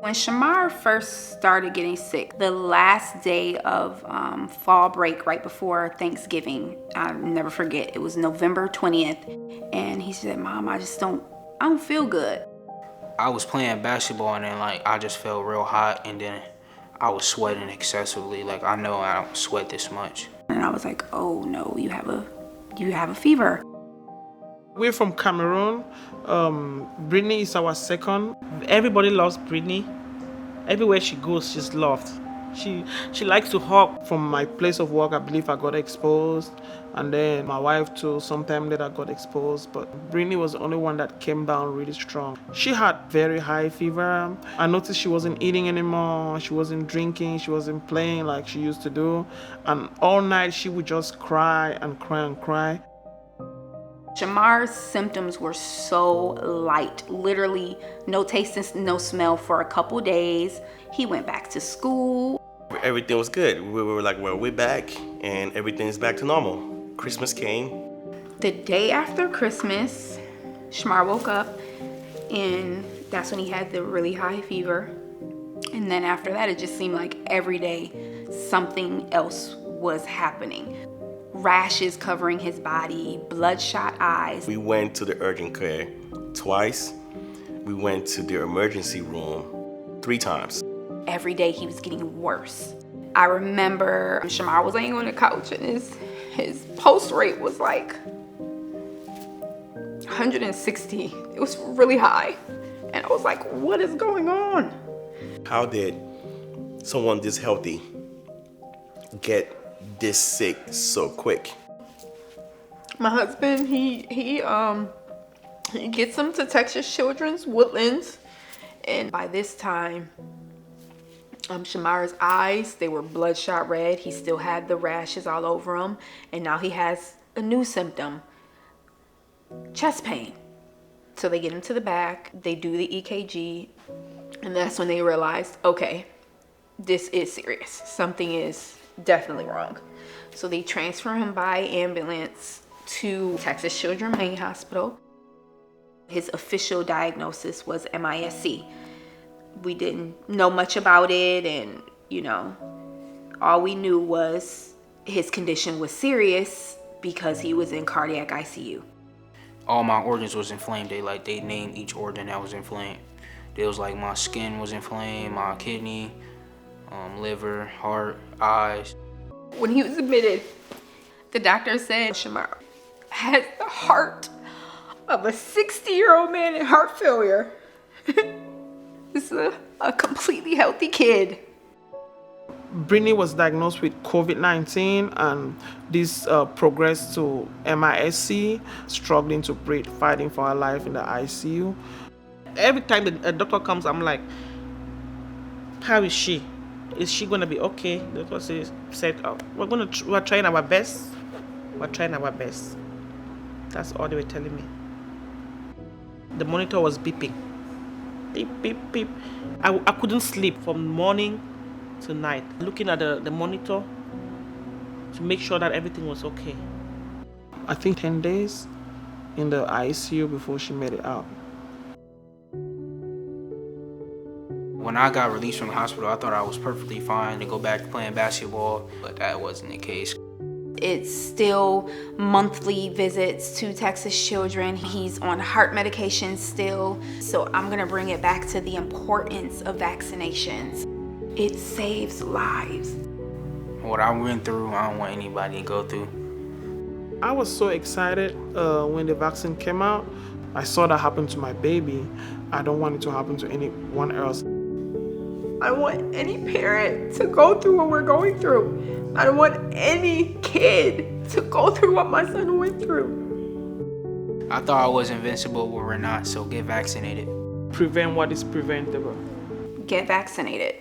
When Shemar first started getting sick, the last day of fall break right before Thanksgiving, I'll never forget, it was November 20th. And he said, Mom, I don't feel good. I was playing basketball and then I just felt real hot and then I was sweating excessively. I know I don't sweat this much. And I was like, oh no, you have a fever. We're from Cameroon. Brittani is our second. Everybody loves Brittani. Everywhere she goes, she's loved. She likes to hug. From my place of work, I believe I got exposed. And then my wife too, sometime later got exposed. But Brittani was the only one that came down really strong. She had very high fever. I noticed she wasn't eating anymore. She wasn't drinking. She wasn't playing like she used to do. And all night she would just cry and cry and cry. Shemar's symptoms were so light, literally no taste and no smell for a couple days. He went back to school. Everything was good. We were like, well, we're back and everything's back to normal. Christmas came. The day after Christmas, Shemar woke up and that's when he had the really high fever. And then after that, it just seemed like every day something else was happening. Rashes covering his body, bloodshot eyes. We went to the urgent care twice. We went to the emergency room 3 times. Every day he was getting worse. I remember Shemar was laying on the couch and his pulse rate was like 160. It was really high. And I was like, what is going on? How did someone this healthy get this sick so quick? My husband, he gets them to Texas Children's Woodlands, and by this time, Shemar's eyes, they were bloodshot red. He still had the rashes all over him, and now he has a new symptom, chest pain. So they get him to the back, they do the EKG, and that's when they realized, okay, this is serious. Something is definitely wrong. So they transfer him by ambulance to Texas Children's Main Hospital. His official diagnosis was MIS-C. We didn't know much about it, and all we knew was his condition was serious because he was in cardiac ICU. All my organs was inflamed. They named each organ that was inflamed. It was like my skin was inflamed, my kidney, liver, heart, eyes. When he was admitted, the doctor said Shemar has the heart of a 60-year-old man in heart failure. This is a completely healthy kid. Brittani was diagnosed with COVID-19 and this progressed to MIS-C, struggling to breathe, fighting for her life in the ICU. Every time a doctor comes, I'm like, how is she? Is she gonna be okay? The doctor said, oh, we're trying our best. We're trying our best. That's all they were telling me. The monitor was beeping. Beep, beep, beep. I couldn't sleep from morning to night, looking at the monitor to make sure that everything was okay. I think 10 days in the ICU before she made it out. When I got released from the hospital, I thought I was perfectly fine to go back to playing basketball, but that wasn't the case. It's still monthly visits to Texas Children. He's on heart medication still. So I'm gonna bring it back to the importance of vaccinations. It saves lives. What I went through, I don't want anybody to go through. I was so excited when the vaccine came out. I saw that happen to my baby. I don't want it to happen to anyone else. I don't want any parent to go through what we're going through. I don't want any kid to go through what my son went through. I thought I was invincible, but we're not, so get vaccinated. Prevent what is preventable. Get vaccinated.